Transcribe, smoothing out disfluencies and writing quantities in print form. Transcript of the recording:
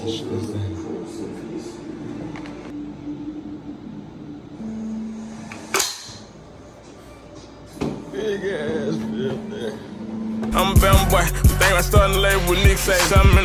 Big ass field there. I'm a bam boy. Think I started to label with Nick say something.